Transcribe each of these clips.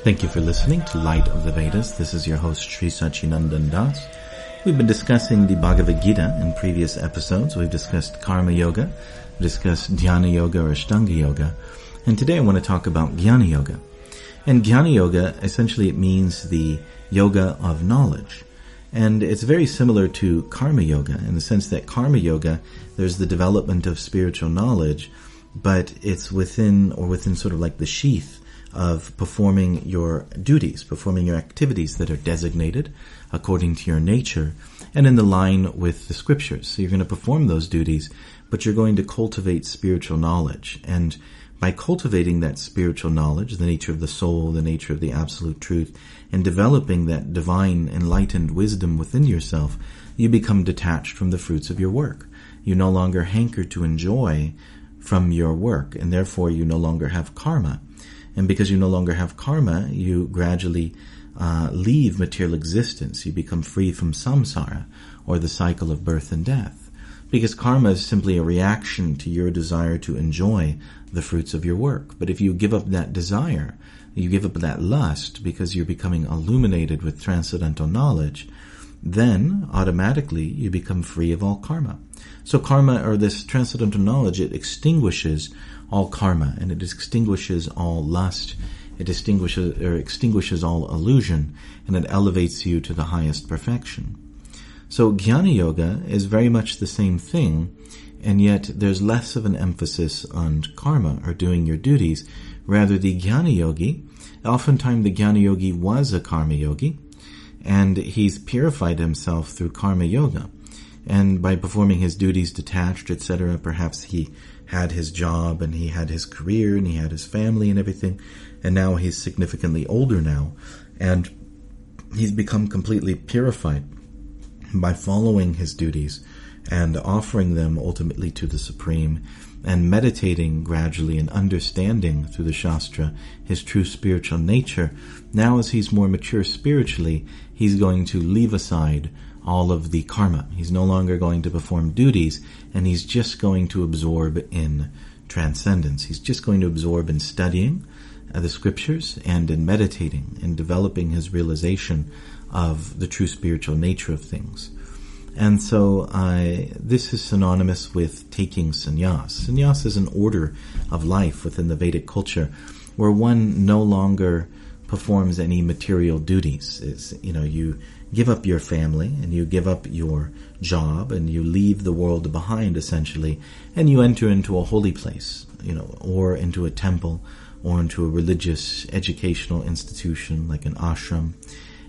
Thank you for listening to Light of the Vedas. This is your host, Sri Sachinandan Das. We've been discussing the Bhagavad Gita in previous episodes. We've discussed Karma Yoga, discussed Jnana Yoga or Ashtanga Yoga, and today I want to talk about Jnana Yoga. And Jnana Yoga, essentially it means the yoga of knowledge. And it's very similar to Karma Yoga in the sense that Karma Yoga, there's the development of spiritual knowledge, but it's within sort of like the sheath of performing your duties, performing your activities that are designated according to your nature and in the line with the scriptures. So you're going to perform those duties, but you're going to cultivate spiritual knowledge. And by cultivating that spiritual knowledge, the nature of the soul, the nature of the absolute truth, and developing that divine enlightened wisdom within yourself, you become detached from the fruits of your work. You no longer hanker to enjoy from your work, and therefore you no longer have karma. And because you no longer have karma, you gradually leave material existence. You become free from samsara, or the cycle of birth and death. Because karma is simply a reaction to your desire to enjoy the fruits of your work. But if you give up that desire, you give up that lust because you're becoming illuminated with transcendental knowledge, then automatically you become free of all karma. So karma, or this transcendental knowledge, it extinguishes all karma, and it extinguishes all lust, it extinguishes all illusion, and it elevates you to the highest perfection. So Jnana Yoga is very much the same thing, and yet there's less of an emphasis on karma, or doing your duties. Rather, the Jnana Yogi, oftentimes the Jnana Yogi was a Karma Yogi, and he's purified himself through Karma Yoga. And by performing his duties detached, etc., perhaps he had his job and he had his career and he had his family and everything, and now he's significantly older now, and he's become completely purified by following his duties and offering them ultimately to the Supreme and meditating gradually and understanding through the Shastra his true spiritual nature. Now as he's more mature spiritually, he's going to leave aside all of the karma. He's no longer going to perform duties, and he's just going to absorb in transcendence. He's just going to absorb in studying the scriptures and in meditating and developing his realization of the true spiritual nature of things. And so this is synonymous with taking sannyas. Sannyas is an order of life within the Vedic culture where one no longer performs any material duties. You give up your family and you give up your job and you leave the world behind essentially, and you enter into a holy place, or into a temple or into a religious educational institution like an ashram,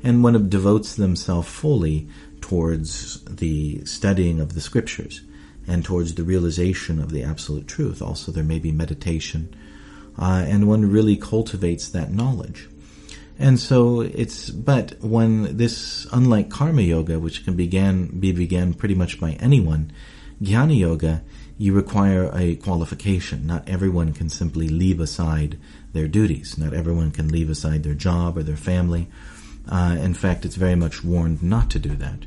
and one devotes themselves fully towards the studying of the scriptures and towards the realization of the absolute truth. Also there may be meditation, and one really cultivates that knowledge. And so but when this, unlike Karma Yoga, which can be began pretty much by anyone, Jnana Yoga, you require a qualification. Not everyone can simply leave aside their duties. Not everyone can leave aside their job or their family. In fact, it's very much warned not to do that.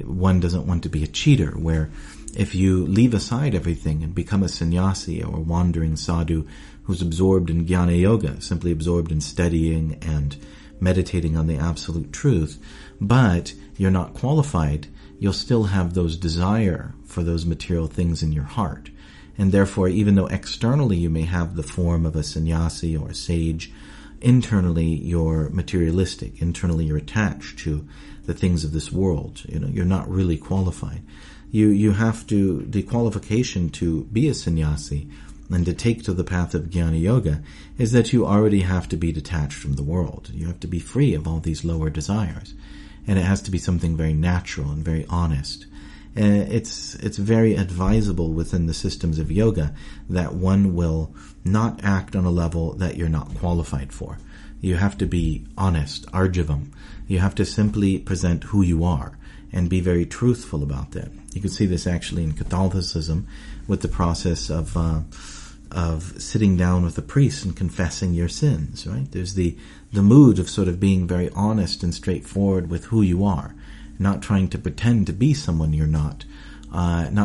One doesn't want to be a cheater, where if you leave aside everything and become a sannyasi or wandering sadhu who's absorbed in Jnana Yoga, simply absorbed in studying and meditating on the absolute truth, but you're not qualified, you'll still have those desire for those material things in your heart. And therefore, even though externally you may have the form of a sannyasi or a sage, internally you're materialistic, internally you're attached to the things of this world. You're not really qualified. You have to, the qualification to be a sannyasi and to take to the path of Jnana Yoga is that you already have to be detached from the world. You have to be free of all these lower desires. And it has to be something very natural and very honest. It's very advisable within the systems of yoga that one will not act on a level that you're not qualified for. You have to be honest, arjavam. You have to simply present who you are and be very truthful about that. You can see this actually in Catholicism with the process of sitting down with a priest and confessing your sins, right? There's the mood of sort of being very honest and straightforward with who you are, not trying to pretend to be someone you're not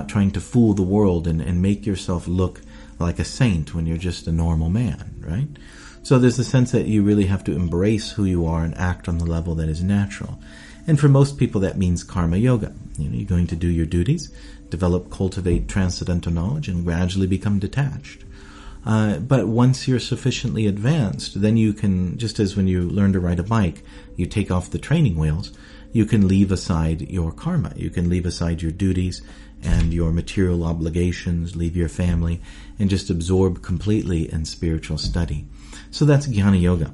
trying to fool the world and make yourself look like a saint when you're just a normal man, right? So there's the sense that you really have to embrace who you are and act on the level that is natural. And for most people that means karma yoga. You're going to do your duties, cultivate transcendental knowledge, and gradually become detached. But once you're sufficiently advanced, then you can, just as when you learn to ride a bike, you take off the training wheels, you can leave aside your karma. You can leave aside your duties and your material obligations, leave your family, and just absorb completely in spiritual study. So that's Jnana Yoga.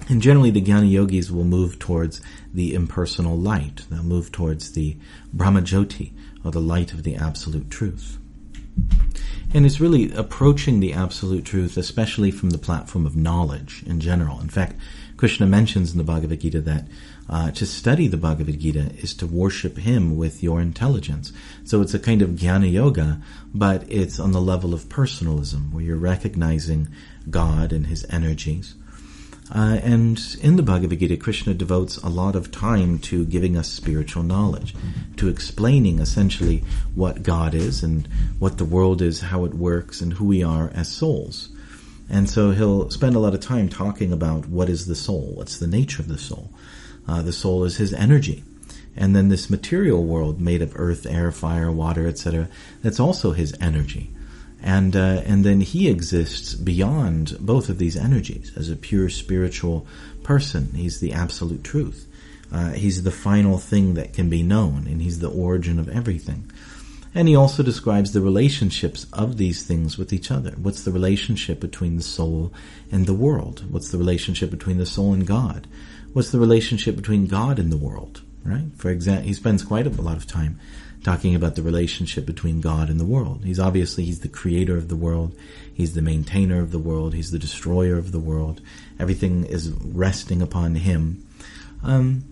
And generally the Jnana Yogis will move towards the impersonal light. They'll move towards the Brahma Jyoti, or the light of the absolute truth. And it's really approaching the absolute truth, especially from the platform of knowledge in general. In fact, Krishna mentions in the Bhagavad Gita that to study the Bhagavad Gita is to worship him with your intelligence. So it's a kind of Jnana Yoga, but it's on the level of personalism, where you're recognizing God and his energies. And in the Bhagavad Gita, Krishna devotes a lot of time to giving us spiritual knowledge, to explaining essentially what God is and what the world is, how it works, and who we are as souls. And so he'll spend a lot of time talking about what is the soul, what's the nature of the soul. The soul is his energy. And then this material world made of earth, air, fire, water, etc., that's also his energy. And then he exists beyond both of these energies as a pure spiritual person. He's the absolute truth. He's the final thing that can be known, and he's the origin of everything. And he also describes the relationships of these things with each other. What's the relationship between the soul and the world? What's the relationship between the soul and God? What's the relationship between God and the world? Right? For example, he spends quite a lot of time talking about the relationship between God and the world. He's the creator of the world. He's the maintainer of the world. He's the destroyer of the world. Everything is resting upon him. And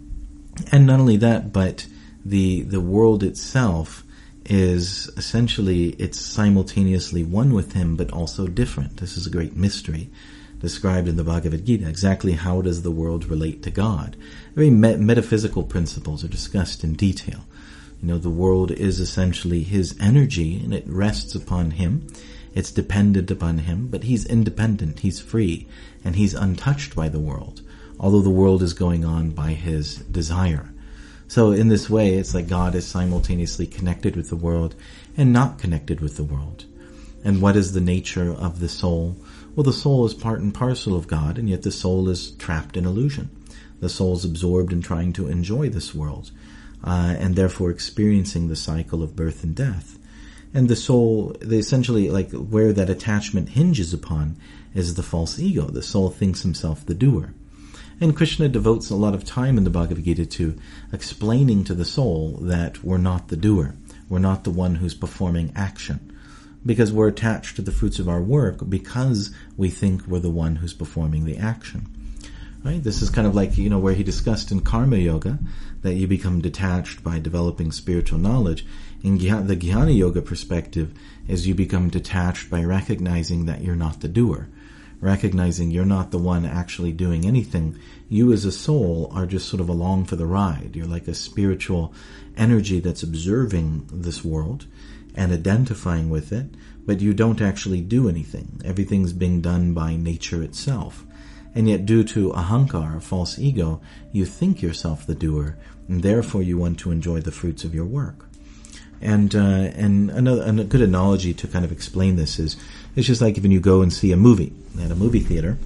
not only that, but the world itself is essentially, it's simultaneously one with him, but also different. This is a great mystery described in the Bhagavad Gita. Exactly how does the world relate to God? Very metaphysical principles are discussed in detail. The world is essentially his energy, and it rests upon him. It's dependent upon him, but he's independent, he's free, and he's untouched by the world, although the world is going on by his desire. So in this way, it's like God is simultaneously connected with the world and not connected with the world. And what is the nature of the soul? Well, the soul is part and parcel of God, and yet the soul is trapped in illusion. The soul is absorbed in trying to enjoy this world, and therefore experiencing the cycle of birth and death. And the soul, essentially, like where that attachment hinges upon, is the false ego. The soul thinks himself the doer. And Krishna devotes a lot of time in the Bhagavad Gita to explaining to the soul that we're not the doer. We're not the one who's performing action. Because we're attached to the fruits of our work because we think we're the one who's performing the action. Right? This is kind of like, where he discussed in Karma Yoga that you become detached by developing spiritual knowledge. In the Jnana Yoga perspective is you become detached by recognizing that you're not the doer. Recognizing you're not the one actually doing anything. You as a soul are just sort of along for the ride. You're like a spiritual energy that's observing this world and identifying with it, but you don't actually do anything. Everything's being done by nature itself. And yet due to ahankar, false ego, you think yourself the doer, and therefore you want to enjoy the fruits of your work. And a good analogy to kind of explain this is, it's just like when you go and see a movie at a movie theater.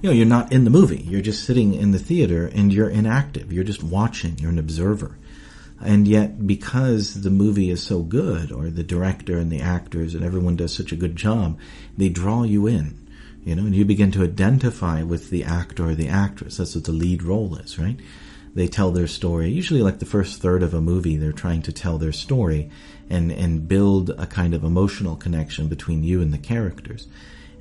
You're not in the movie. You're just sitting in the theater and you're inactive. You're just watching. You're an observer. And yet, because the movie is so good, or the director and the actors and everyone does such a good job, they draw you in. And you begin to identify with the actor or the actress. That's what the lead role is, right? They tell their story. Usually like the first third of a movie, they're trying to tell their story and build a kind of emotional connection between you and the characters.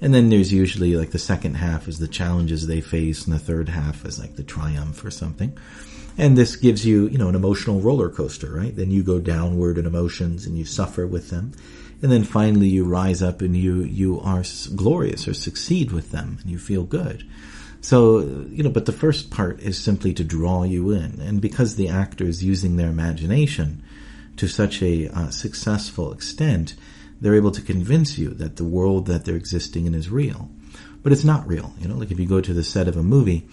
And then there's usually like the second half is the challenges they face, and the third half is like the triumph or something. And this gives you, an emotional roller coaster, right? Then you go downward in emotions and you suffer with them. And then finally you rise up and you are glorious or succeed with them and you feel good. So, but the first part is simply to draw you in. And because the actor is using their imagination to such a successful extent, they're able to convince you that the world that they're existing in is real. But it's not real. Like if you go to the set of a movie,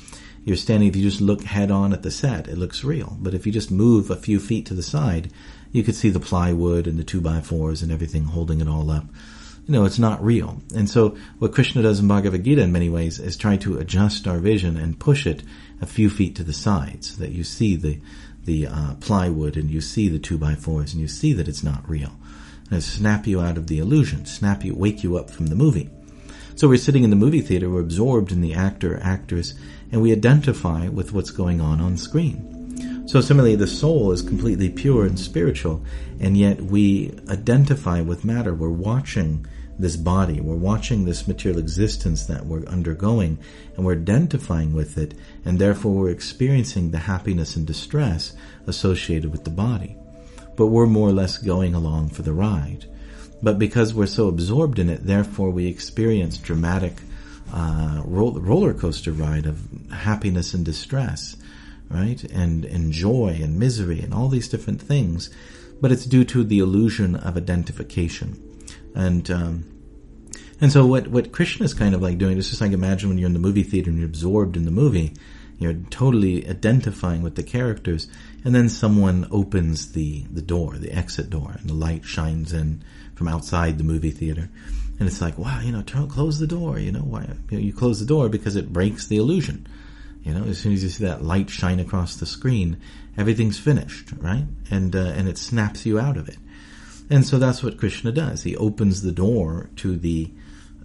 you're standing, if you just look head on at the set, it looks real. But if you just move a few feet to the side, you could see the plywood and the 2x4s and everything holding it all up. It's not real. And so what Krishna does in Bhagavad Gita in many ways is try to adjust our vision and push it a few feet to the side so that you see the plywood and you see the 2x4s and you see that it's not real. And snap you out of the illusion, wake you up from the movie. So we're sitting in the movie theater, we're absorbed in the actors, and we identify with what's going on screen. So similarly, the soul is completely pure and spiritual, and yet we identify with matter. We're watching this body, we're watching this material existence that we're undergoing, and we're identifying with it, and therefore we're experiencing the happiness and distress associated with the body. But we're more or less going along for the ride. But because we're so absorbed in it, therefore we experience dramatic roller coaster ride of happiness and distress, right? And joy and misery and all these different things. But it's due to the illusion of identification. And so what Krishna is kind of like doing, it's just like imagine when you're in the movie theater and you're absorbed in the movie, you're totally identifying with the characters, and then someone opens the door, the exit door, and the light shines in from outside the movie theater. And it's like, wow, close the door, why? You close the door because it breaks the illusion. As soon as you see that light shine across the screen, everything's finished, right? And it snaps you out of it. And so that's what Krishna does. He opens the door to the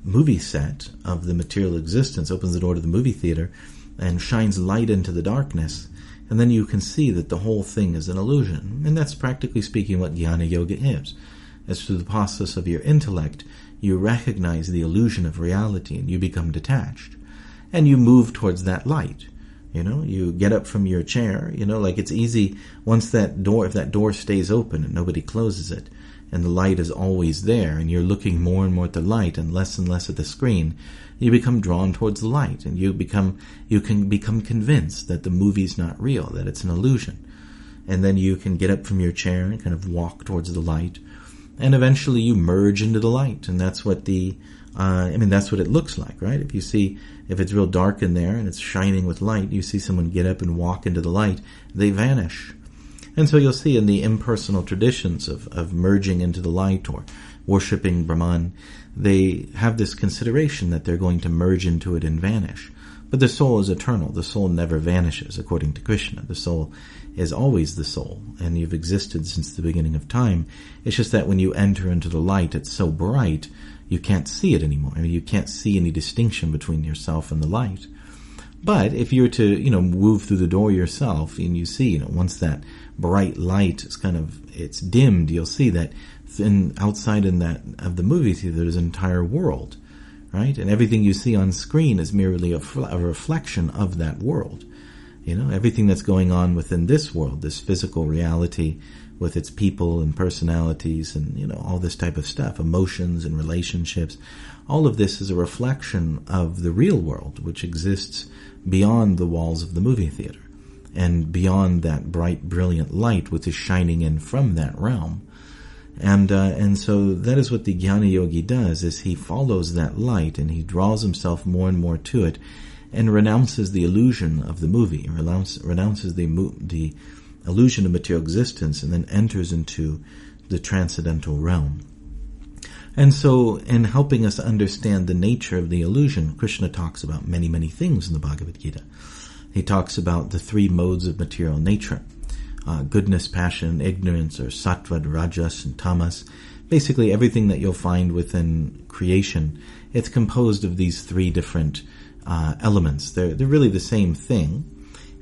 movie set of the material existence, opens the door to the movie theater, and shines light into the darkness. And then you can see that the whole thing is an illusion. And that's practically speaking what Jnana Yoga is. As through the process of your intellect, you recognize the illusion of reality and you become detached. And you move towards that light. You get up from your chair, like it's easy once that door, if that door stays open and nobody closes it, and the light is always there, and you're looking more and more at the light and less at the screen, you become drawn towards the light, and you can become convinced that the movie's not real, that it's an illusion. And then you can get up from your chair and kind of walk towards the light, and eventually you merge into the light, and that's what that's what it looks like, right? If it's real dark in there and it's shining with light, you see someone get up and walk into the light, they vanish. And so you'll see in the impersonal traditions of merging into the light or worshipping Brahman, they have this consideration that they're going to merge into it and vanish. But the soul is eternal. The soul never vanishes, according to Krishna. The soul is always the soul, and you've existed since the beginning of time. It's just that when you enter into the light, it's so bright, you can't see it anymore. You can't see any distinction between yourself and the light. But if you were to, move through the door yourself, and you see, once that bright light is it's dimmed, you'll see that outside of the movie theater, there's an entire world, right? And everything you see on screen is merely a reflection of that world. Everything that's going on within this world, this physical reality with its people and personalities and, all this type of stuff, emotions and relationships, all of this is a reflection of the real world, which exists beyond the walls of the movie theater and beyond that bright, brilliant light which is shining in from that realm. And so that is what the Jnana Yogi does, is he follows that light and he draws himself more and more to it and renounces the illusion of the movie, renounces the illusion of material existence, and then enters into the transcendental realm. And so, in helping us understand the nature of the illusion, Krishna talks about many, many things in the Bhagavad Gita. He talks about the three modes of material nature. Goodness, passion, ignorance, or sattva, rajas, and tamas. Basically, everything that you'll find within creation, it's composed of these three different elements. They're really the same thing.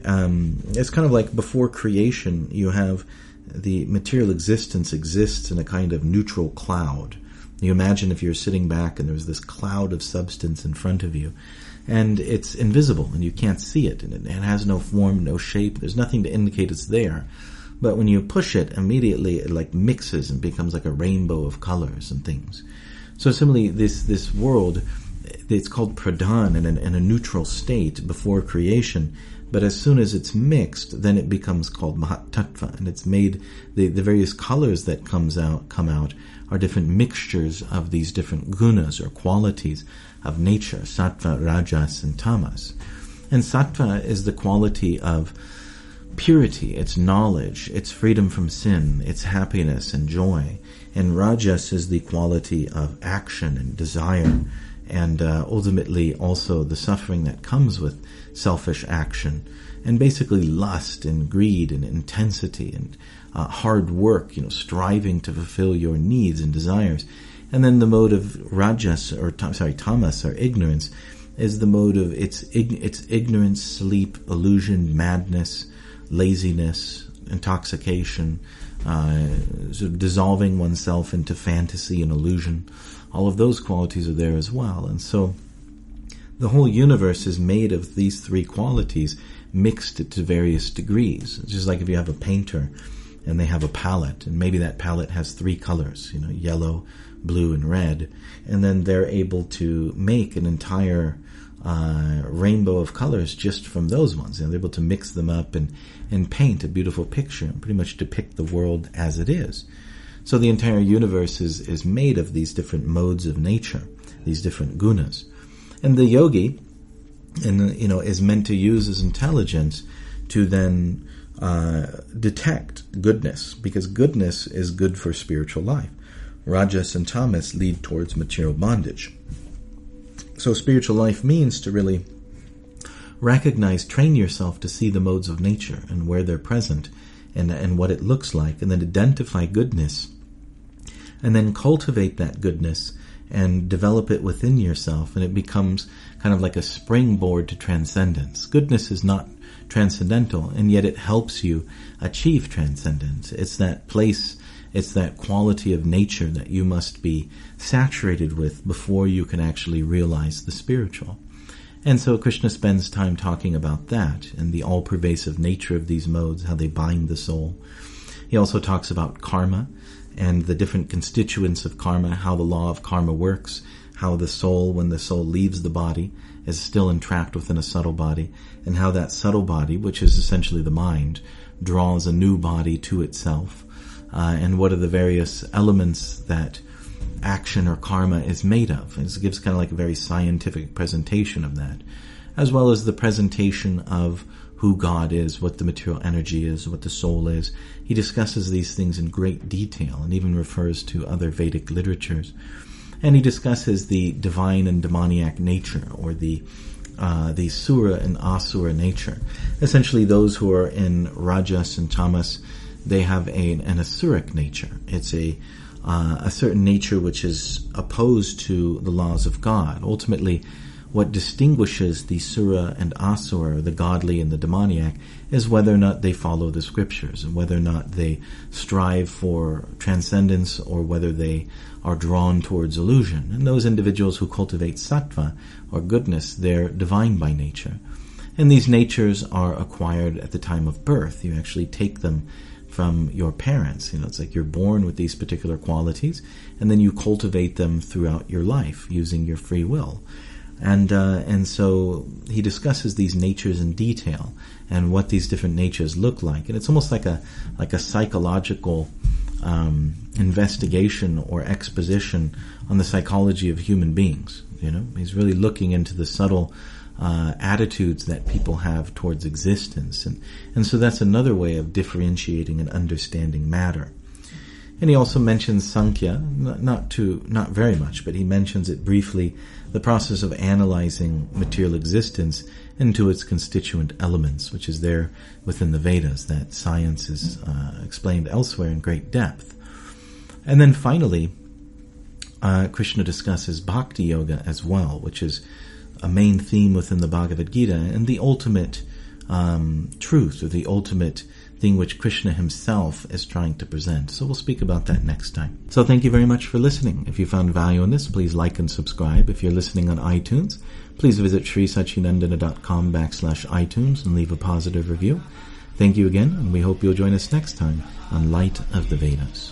It's kind of like before creation, you have the material existence exists in a kind of neutral cloud. You imagine if you're sitting back and there's this cloud of substance in front of you, and it's invisible and you can't see it, and it has no form, no shape, there's nothing to indicate it's there. But when you push it, immediately it like mixes and becomes like a rainbow of colors and things. So similarly, this world, it's called pradhan in a neutral state before creation, but as soon as it's mixed, then it becomes called Mahatattva, and it's made, the various colors that come out are different mixtures of these different gunas or qualities of nature, sattva, rajas, and tamas. And sattva is the quality of purity, it's knowledge, it's freedom from sin, it's happiness and joy. And rajas is the quality of action and desire, and ultimately also the suffering that comes with selfish action, and basically lust and greed and intensity and hard work, striving to fulfill your needs and desires. And then the mode of rajas, tamas, or ignorance, is the mode of it's ignorance, sleep, illusion, madness, laziness, intoxication, sort of dissolving oneself into fantasy and illusion. All of those qualities are there as well. And so the whole universe is made of these three qualities mixed to various degrees. It's just like if you have a painter and they have a palette, and maybe that palette has three colors, yellow, blue, and red, and then they're able to make an entire rainbow of colors just from those ones. They're able to mix them up and paint a beautiful picture and pretty much depict the world as it is. So the entire universe is made of these different modes of nature, these different gunas. And the yogi, is meant to use his intelligence to then detect goodness, because goodness is good for spiritual life. Rajas and tamas lead towards material bondage. So spiritual life means to really train yourself to see the modes of nature and where they're present and what it looks like, and then identify goodness, and then cultivate that goodness and develop it within yourself, and it becomes kind of like a springboard to transcendence. Goodness is not transcendental, and yet it helps you achieve transcendence. It's that place, it's that quality of nature that you must be saturated with before you can actually realize the spiritual. And so Krishna spends time talking about that and the all-pervasive nature of these modes, how they bind the soul. He also talks about karma and the different constituents of karma, how the law of karma works, how the soul, when the soul leaves the body, is still entrapped within a subtle body, and how that subtle body, which is essentially the mind, draws a new body to itself, and what are the various elements that action or karma is made of. It gives kind of like a very scientific presentation of that, as well as the presentation of who God is, what the material energy is, what the soul is. He discusses these things in great detail and even refers to other Vedic literatures. And he discusses the divine and demoniac nature, or the sura and asura nature. Essentially, those who are in rajas and tamas, they have an asuric nature. It's a certain nature which is opposed to the laws of God. Ultimately, what distinguishes the sura and asura, the godly and the demoniac, is whether or not they follow the scriptures, and whether or not they strive for transcendence, or whether they are drawn towards illusion. And those individuals who cultivate sattva, or goodness, they're divine by nature. And these natures are acquired at the time of birth. You actually take them from your parents. It's like you're born with these particular qualities, and then you cultivate them throughout your life using your free will. And so he discusses these natures in detail and what these different natures look like. And it's almost like a psychological investigation or exposition on the psychology of human beings. He's really looking into the subtle attitudes that people have towards existence, and so that's another way of differentiating and understanding matter. And he also mentions Sankhya, not very much, but he mentions it briefly, the process of analyzing material existence into its constituent elements, which is there within the Vedas. That science is explained elsewhere in great depth. And then finally, Krishna discusses Bhakti Yoga as well, which is a main theme within the Bhagavad Gita, and the ultimate truth, or the ultimate thing which Krishna himself is trying to present. So we'll speak about that next time. So thank you very much for listening. If you found value in this, please like and subscribe. If you're listening on iTunes, please visit srisachinandana.com/iTunes and leave a positive review. Thank you again, and we hope you'll join us next time on Light of the Vedas.